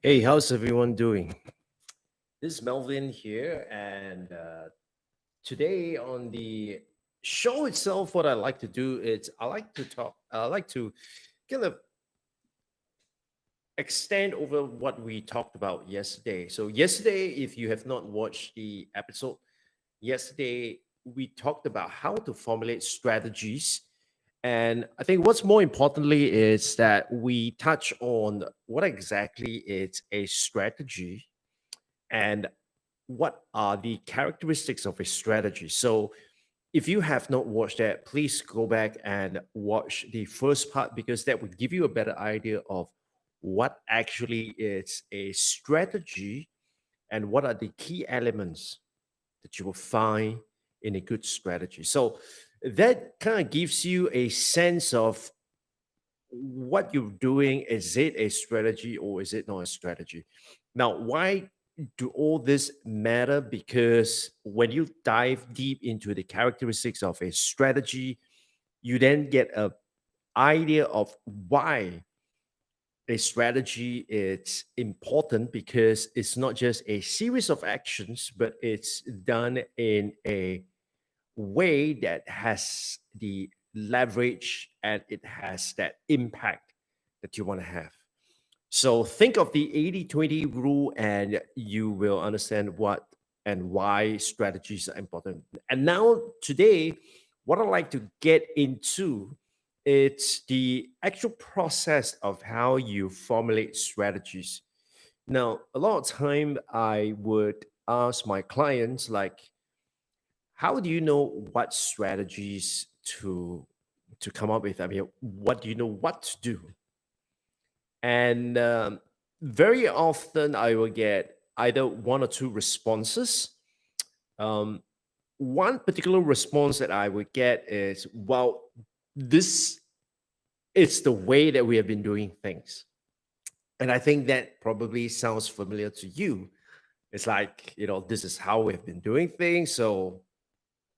Hey, how's everyone doing? This is Melvin here, and today on the show itself, what I like to do is I like to talk. I like to kind of extend over what we talked about yesterday. So yesterday, if you have not watched the episode, yesterday we talked about how to formulate strategies. And I think what's more importantly is that we touch on what exactly is a strategy and what are the characteristics of a strategy. So if you have not watched that, please go back and watch the first part because that would give you a better idea of what actually is a strategy and what are the key elements that you will find in a good strategy. So that kind of gives you a sense of what you're doing. Is it a strategy or is it not a strategy? Now, why do all this matter? Because when you dive deep into the characteristics of a strategy, you then get a idea of why a strategy is important, because it's not just a series of actions, but it's done in a way that has the leverage and it has that impact that you want to have. So think of the 80-20 rule and you will understand what and why strategies are important. And now today, what I'd like to get into, it's the actual process of how you formulate strategies. Now, a lot of time I would ask my clients like, how do you know what strategies to come up with? I mean, what do you know what to do? And very often I will get either one or two responses. Um, One particular response that I would get is, well, this is the way that we have been doing things. And I think that probably sounds familiar to you. It's like, this is how we've been doing things. So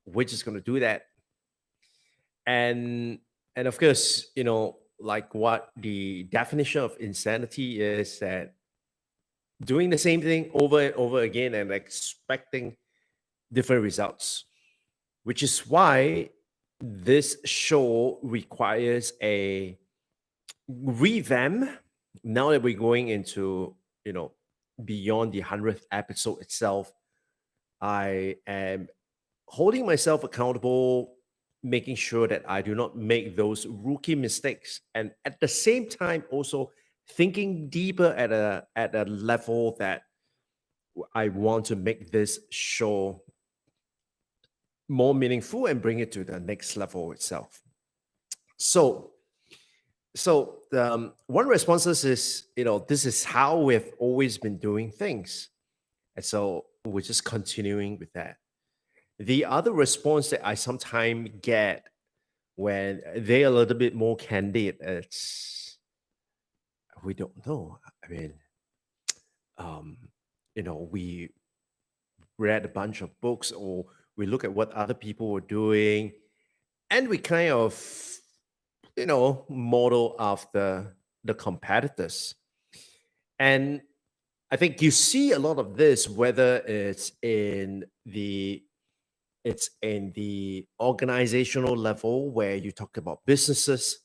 we're just going to do that. And of course, like what the definition of insanity is, that doing the same thing over and over again and expecting different results, which is why this show requires a revamp. Now that we're going into, beyond the 100th episode itself, I am holding myself accountable, making sure that I do not make those rookie mistakes, and at the same time also thinking deeper at a level that I want to make this show more meaningful and bring it to the next level itself. So, one responses is, this is how we've always been doing things. And so we're just continuing with that. The other response that I sometimes get when they're a little bit more candid, it's, we don't know. I mean, um, we read a bunch of books or we look at what other people were doing and we kind of, model after the competitors. And I think you see a lot of this, whether it's in the organizational level where you talk about businesses.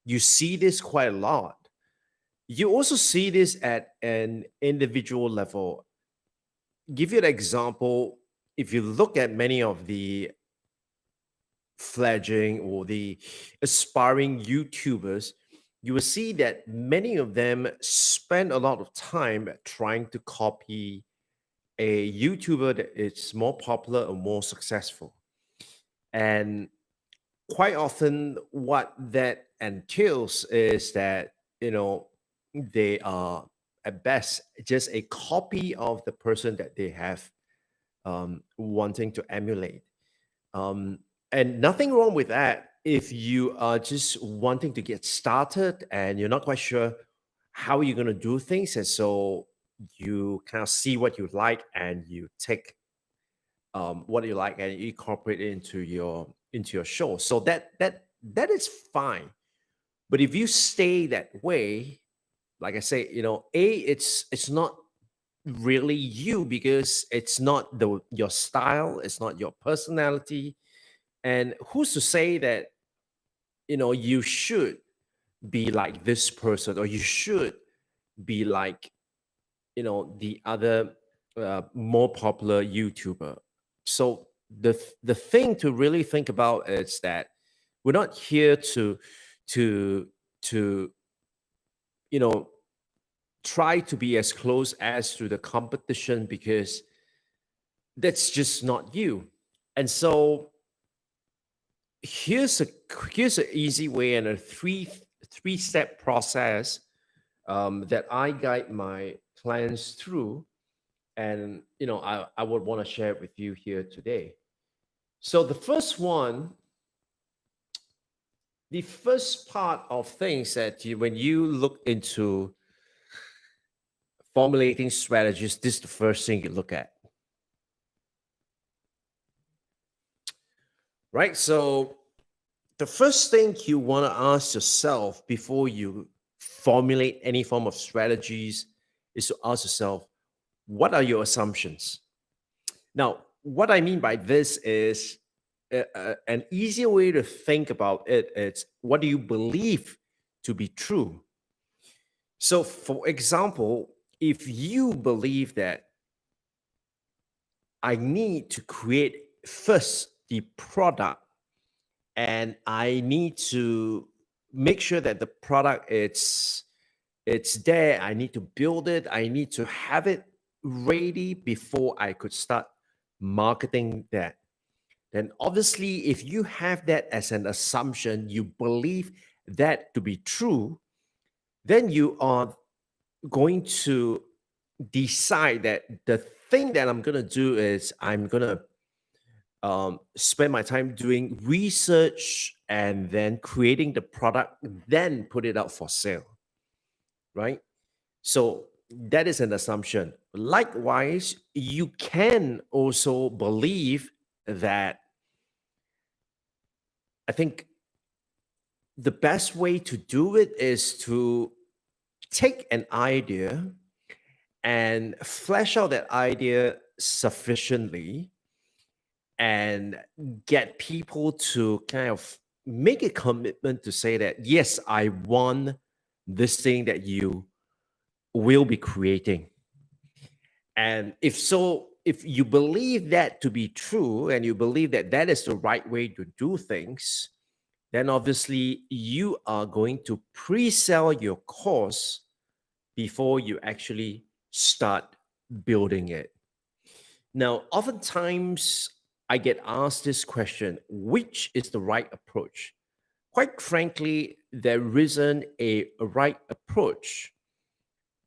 You see this quite a lot. You also see this at an individual level. Give you an example. If you look at many of the fledgling or the aspiring YouTubers, you will see that many of them spend a lot of time trying to copy a YouTuber that is more popular or more successful. And quite often, what that entails is that, they are at best just a copy of the person that they have wanting to emulate. Um, and nothing wrong with that if you are just wanting to get started and you're not quite sure how you're going to do things. And so you kind of see what you like and you take what you like and you incorporate it into your show. So that is fine. But if you stay that way, like I say, it's not really you because it's not your style, it's not your personality. And who's to say that you should be like this person or you should be like the other more popular YouTuber. So the thing to really think about is that we're not here to to you know try to be as close as to the competition because that's just not you. And so here's a here's an easy way and a three-step process that I guide my clients through, and I would want to share it with you here today. So the first part of things that when you look into formulating strategies, this is the first thing you look at, right? So the first thing you want to ask yourself before you formulate any form of strategies is to ask yourself, what are your assumptions? Now, what I mean by this is an easier way to think about it is, what do you believe to be true? So, for example, if you believe that I need to create first the product and I need to make sure that the product it's there, I need to build it, I need to have it ready before I could start marketing that. Then obviously, if you have that as an assumption, you believe that to be true, then you are going to decide that the thing that I'm going to do is I'm going to spend my time doing research and then creating the product, then put it out for sale, right? So that is an assumption. Likewise, you can also believe that I think the best way to do it is to take an idea and flesh out that idea sufficiently and get people to kind of make a commitment to say that, yes, I want this thing that you will be creating. And if so, if you believe that to be true and you believe that that is the right way to do things, then obviously you are going to pre-sell your course before you actually start building it. Now, oftentimes I get asked this question: which is the right approach? Quite frankly, there isn't a right approach.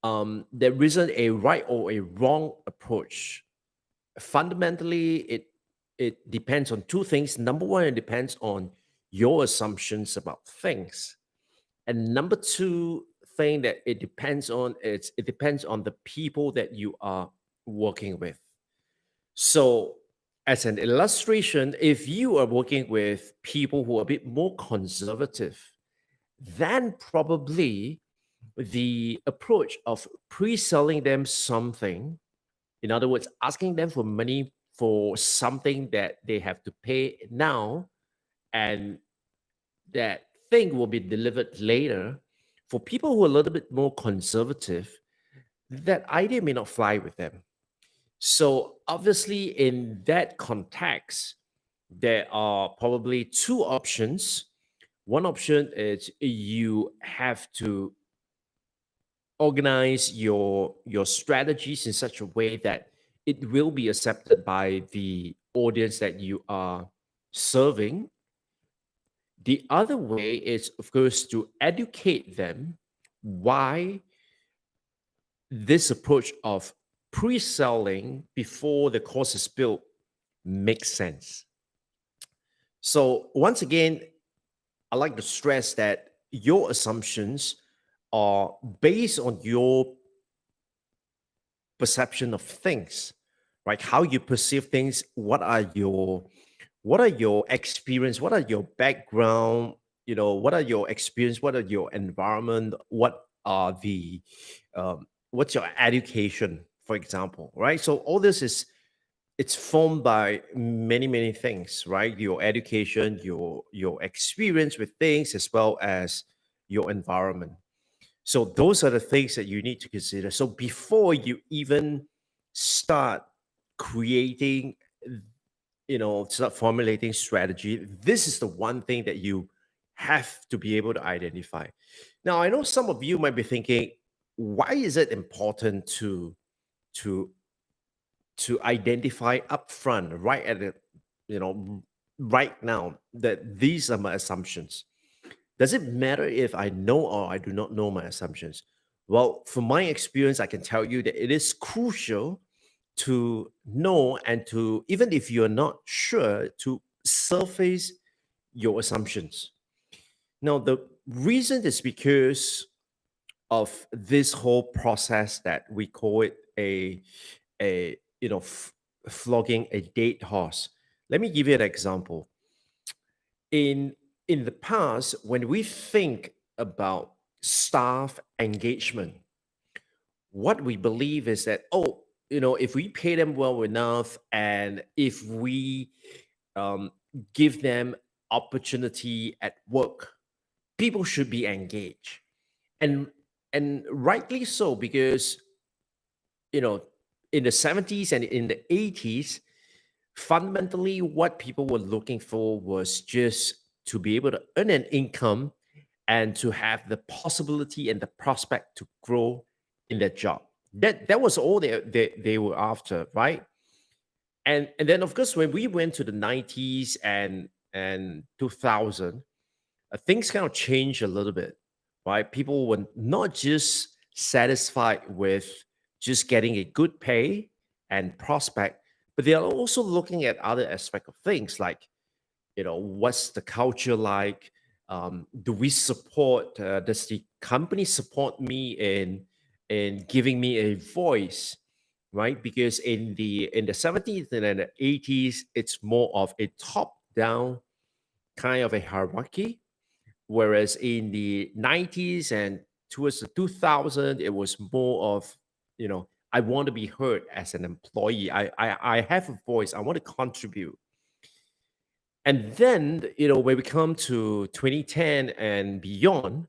There isn't a right or a wrong approach. Fundamentally, it depends on two things. Number one, it depends on your assumptions about things, and number two thing that it depends on is it depends on the people that you are working with. So, as an illustration, if you are working with people who are a bit more conservative, then probably the approach of pre-selling them something, in other words, asking them for money for something that they have to pay now, and that thing will be delivered later, for people who are a little bit more conservative, that idea may not fly with them. So, obviously, in that context, there are probably two options. One option is you have to organize your strategies in such a way that it will be accepted by the audience that you are serving. The other way is, of course, to educate them why this approach of pre-selling before the course is built makes sense. So once again, I like to stress that your assumptions are based on your perception of things, right? How you perceive things, what are your experience, what are your background, what are your experience, what are your environment, what are the what's your education, for example, right? So all this is, it's formed by many many things, right? Your education, your experience with things, as well as your environment. So those are the things that you need to consider. So before you even start creating, start formulating strategy, this is the one thing that you have to be able to identify. Now, I know some of you might be thinking, why is it important to to identify upfront, right at the, you know, right now, that these are my assumptions? Does it matter if I know or I do not know my assumptions? Well, from my experience, I can tell you that it is crucial to know, and to, even if you're not sure, to surface your assumptions. Now, the reason is because of this whole process that we call it a flogging a dead horse. Let me give you an example. In the past, when we think about staff engagement, what we believe is that, oh, if we pay them well enough, and if we um, give them opportunity at work, people should be engaged. And and rightly so, because you know in the 70s and in the 80s, fundamentally what people were looking for was just to be able to earn an income, and to have the possibility and the prospect to grow in their job. That was all they were after, right? And then, of course, when we went to the 90s and 2000, things kind of changed a little bit, right? People were not just satisfied with just getting a good pay and prospect, but they are also looking at other aspect of things, like, what's the culture like? Do we support? Does the company support me in giving me a voice? Right, because in the 70s and in the 80s, it's more of a top down kind of a hierarchy, whereas in the 90s and towards the 2000, it was more of, I want to be heard as an employee. I have a voice, I want to contribute. And then, when we come to 2010 and beyond,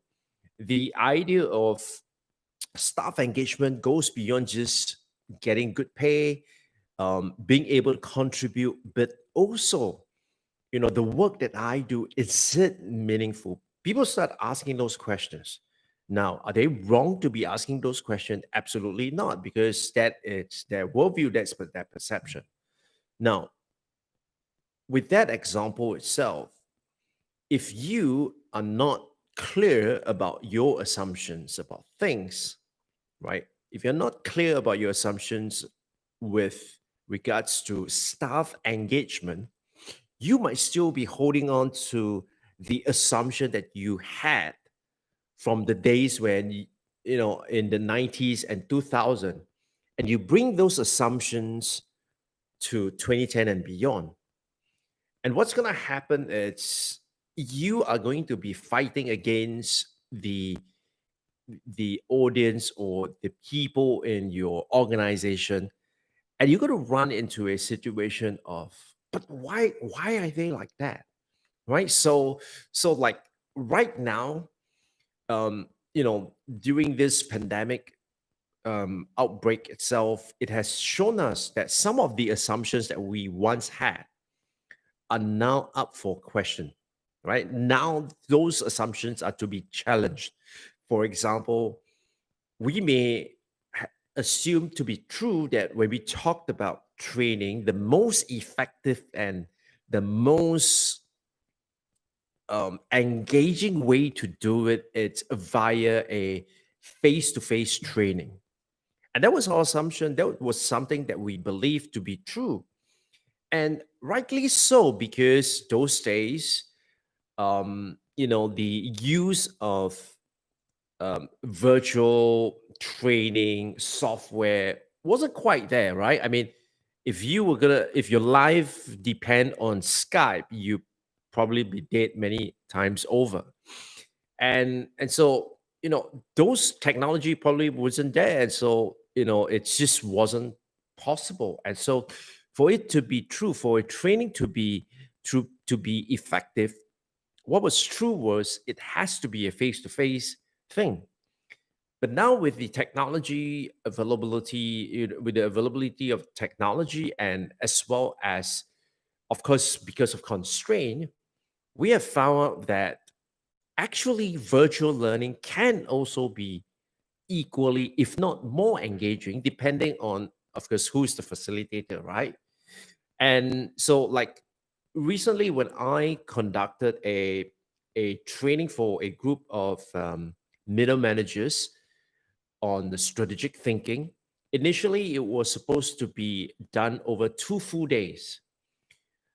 the idea of staff engagement goes beyond just getting good pay, being able to contribute, but also, the work that I do, is it meaningful? People start asking those questions. Now, are they wrong to be asking those questions? Absolutely not, because that is their worldview, that's their perception. Now, with that example itself, if you are not clear about your assumptions about things, right? If you're not clear about your assumptions with regards to staff engagement, you might still be holding on to the assumption that you had from the days when in the 90s and 2000, and you bring those assumptions to 2010 and beyond. And what's going to happen is you are going to be fighting against the audience or the people in your organization, and you're going to run into a situation of, but why are they like that, right? So like right now, during this pandemic outbreak itself, it has shown us that some of the assumptions that we once had are now up for question, right? Now those assumptions are to be challenged. For example, we may assume to be true that when we talked about training, the most effective and the most engaging way to do it, it's via a face-to-face training. And that was our assumption. That was something that we believed to be true. And rightly so, because those days, the use of virtual training software wasn't quite there, right? I mean, if your life depend on Skype, you probably be dead many times over. And so those technology probably wasn't there, and so it just wasn't possible. And so for it to be true, for a training to be true, to be effective, what was true was it has to be a face-to-face thing. But now with the technology availability, with the availability of technology, and as well as, of course, because of constraint, we have found out that actually virtual learning can also be equally, if not more engaging, depending on, of course, who's the facilitator, right? And so, like recently, when I conducted a training for a group of middle managers on the strategic thinking, initially it was supposed to be done over 2 full days.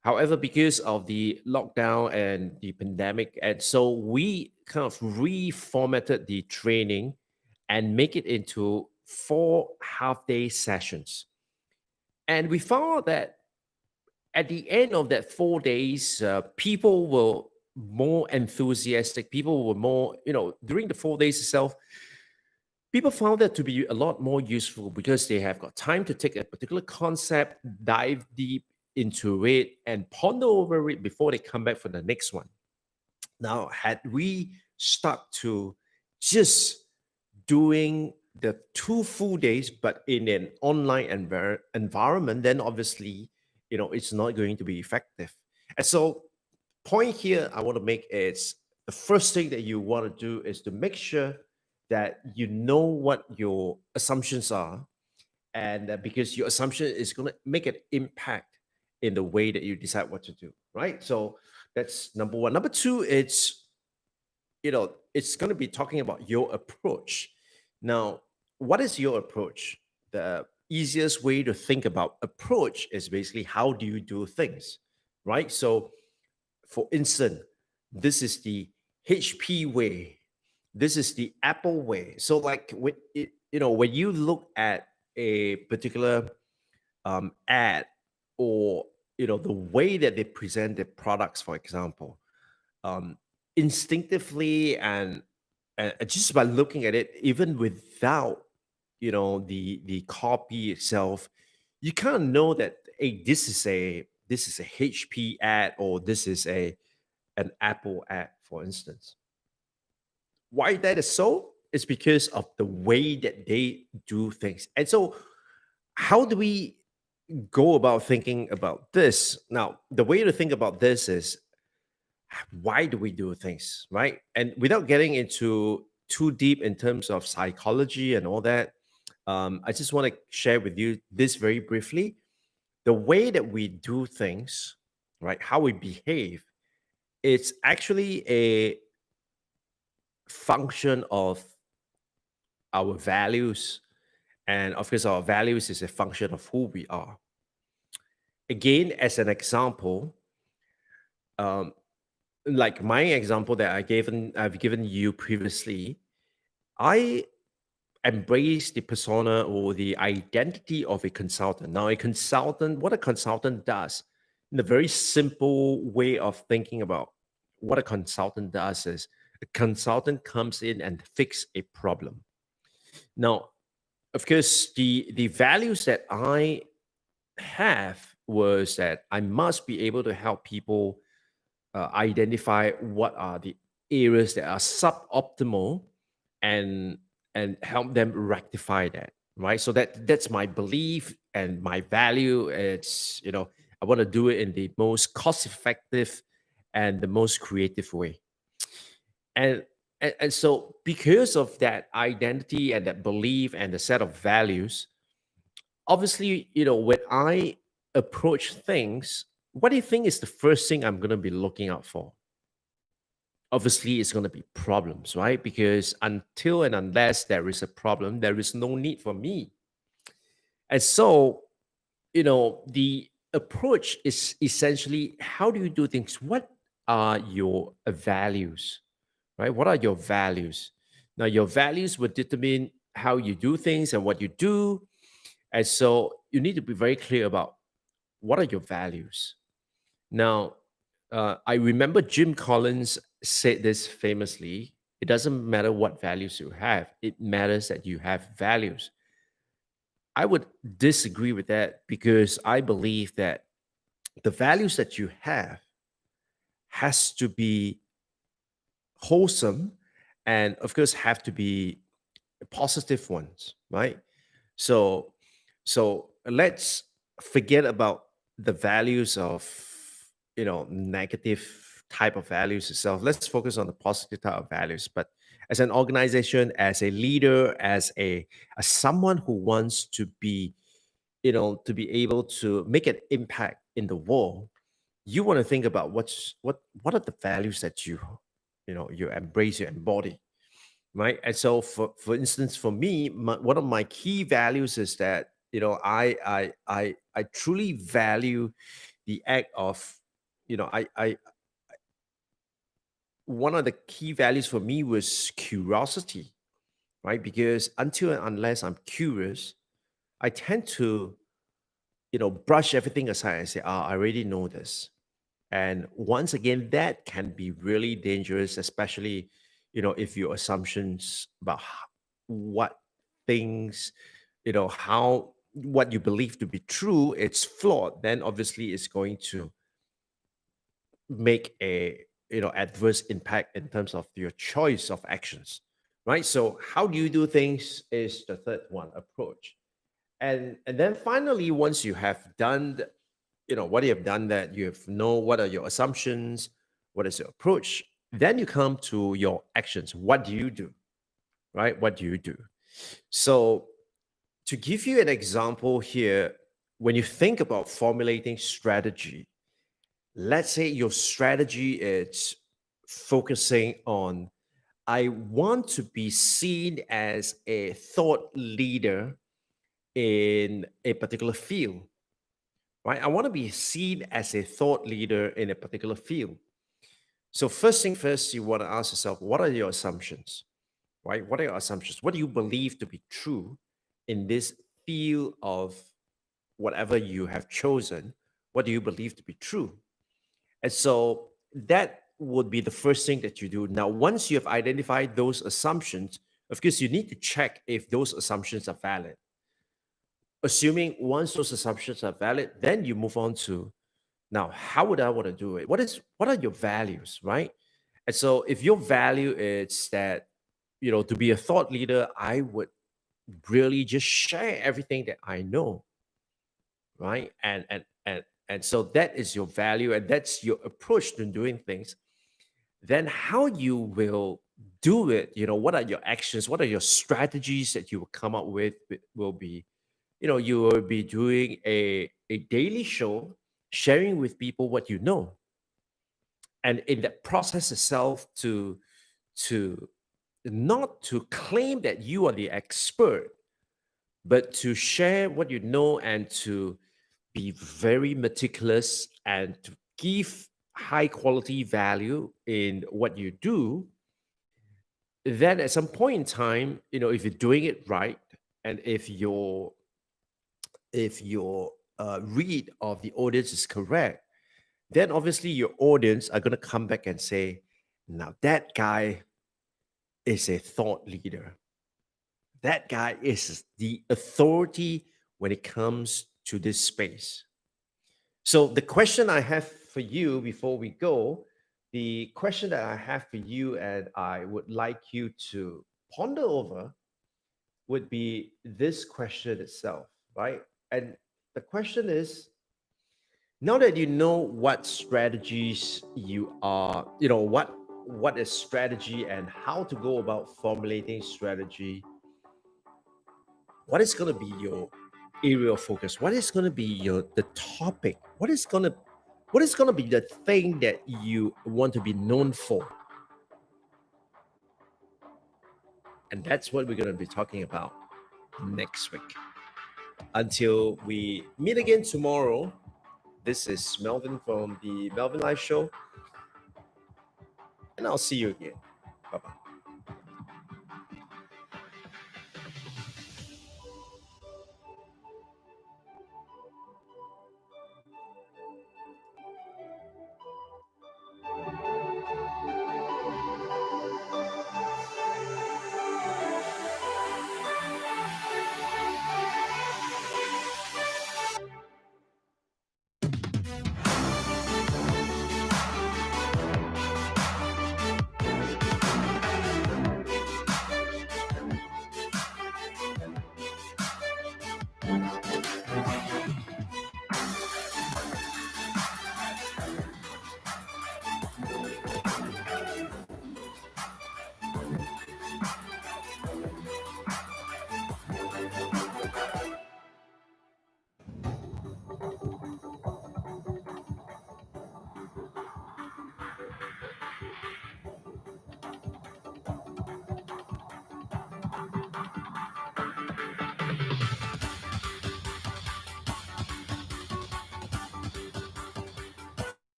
However, because of the lockdown and the pandemic, and so we kind of reformatted the training and make it into 4 half-day sessions. And we found out that at the end of that 4 days, people were more enthusiastic. People were more, during the 4 days itself, people found that to be a lot more useful because they have got time to take a particular concept, dive deep into it, and ponder over it before they come back for the next one. Now, had we stuck to just doing the 2 full days, but in an online environment, then obviously, it's not going to be effective. And so, point here I want to make is the first thing that you want to do is to make sure that you know what your assumptions are, and because your assumption is going to make an impact in the way that you decide what to do, right? So that's number one. Number two, it's going to be talking about your approach. Now, what is your approach? The easiest way to think about approach is basically how do you do things, right? So for instance, this is the HP way, this is the Apple way. So like when you look at a particular ad, or the way that they present their products, for example, um, instinctively, and just by looking at it, even without the copy itself, you kind of know that, hey, this is a HP ad, or this is an Apple ad, for instance. Why that is so is because of the way that they do things. And so how do we go about thinking about this? Now, the way to think about this is, why do we do things, right? And without getting into too deep in terms of psychology and all that, I just want to share with you this very briefly. The way that we do things, right? How we behave, it's actually a function of our values. And of course, our values is a function of who we are. Again, as an example, um, like my example that I've given you previously, I embrace the persona or the identity of a consultant. Now, a consultant, what a consultant does, in a very simple way of thinking about what a consultant does is a consultant comes in and fix a problem. Now, of course, the values that I have was that I must be able to help people identify what are the areas that are suboptimal and help them rectify that, right? So that's my belief and my value. It's, I want to do it in the most cost effective and the most creative way. And, and so because of that identity and that belief and the set of values, obviously, when I approach things, what do you think is the first thing I'm going to be looking out for? Obviously, it's going to be problems, right? Because until and unless there is a problem, there is no need for me. And so, the approach is essentially, how do you do things? What are your values, right? What are your values? Now, your values will determine how you do things and what you do. And so you need to be very clear about what are your values. Now, I remember Jim Collins said this famously: it doesn't matter what values you have, it matters that you have values. I would disagree with that because I believe that the values that you have has to be wholesome and of course have to be positive ones, right? So let's forget about the values of negative type of values itself. Let's focus on the positive type of values. But as an organization, as a leader, as someone who wants to be, to be able to make an impact in the world, you want to think about what are the values that you embrace, you embody, right? And so, for instance, for me, one of my key values is that I truly value the act of I one of the key values for me was curiosity, right? Because until and unless I'm curious, I tend to brush everything aside and say, I already know this. And once again, that can be really dangerous, especially, if your assumptions about what things, how what you believe to be true, it's flawed, then obviously it's going to make a adverse impact in terms of your choice of actions, right? So how do you do things is the third one, approach. And then finally, once you have done what you have done, that you have know what are your assumptions, what is your approach, then you come to your actions. What do you do, right? What do you do? So to give you an example here, when you think about formulating strategy, let's say your strategy is focusing on, I want to be seen as a thought leader in a particular field, right? I want to be seen as a thought leader in a particular field. So first thing first, you want to ask yourself, what are your assumptions, right? What are your assumptions? What do you believe to be true in this field of whatever you have chosen? What do you believe to be true? And so that would be the first thing that you do. Now, once you have identified those assumptions, of course, you need to check if those assumptions are valid. Assuming once those assumptions are valid, then you move on to, now, how would I want to do it? What are your values, right? And so if your value is that, to be a thought leader, I would really just share everything that I know, right? And so that is your value and that's your approach to doing things. Then how you will do it, what are your actions, what are your strategies that you will come up with will be, you will be doing a daily show sharing with people what you know, and in that process itself, to not to claim that you are the expert, but to share what you know and to be very meticulous and to give high quality value in what you do. Then at some point in time, if you're doing it right, and if your read of the audience is correct, then obviously your audience are going to come back and say, now that guy is a thought leader. That guy is the authority when it comes to this space. So the question I have for you before we go, the question that I have for you and I would like you to ponder over would be this question itself, right? And the question is, now that you know what strategies you are, what is strategy and how to go about formulating strategy, what is going to be your area of focus? What is going to be the topic? What is going to be the thing that you want to be known for? And that's what we're going to be talking about next week. Until we meet again tomorrow, this is Melvin from the Melvin Live Show, and I'll see you again.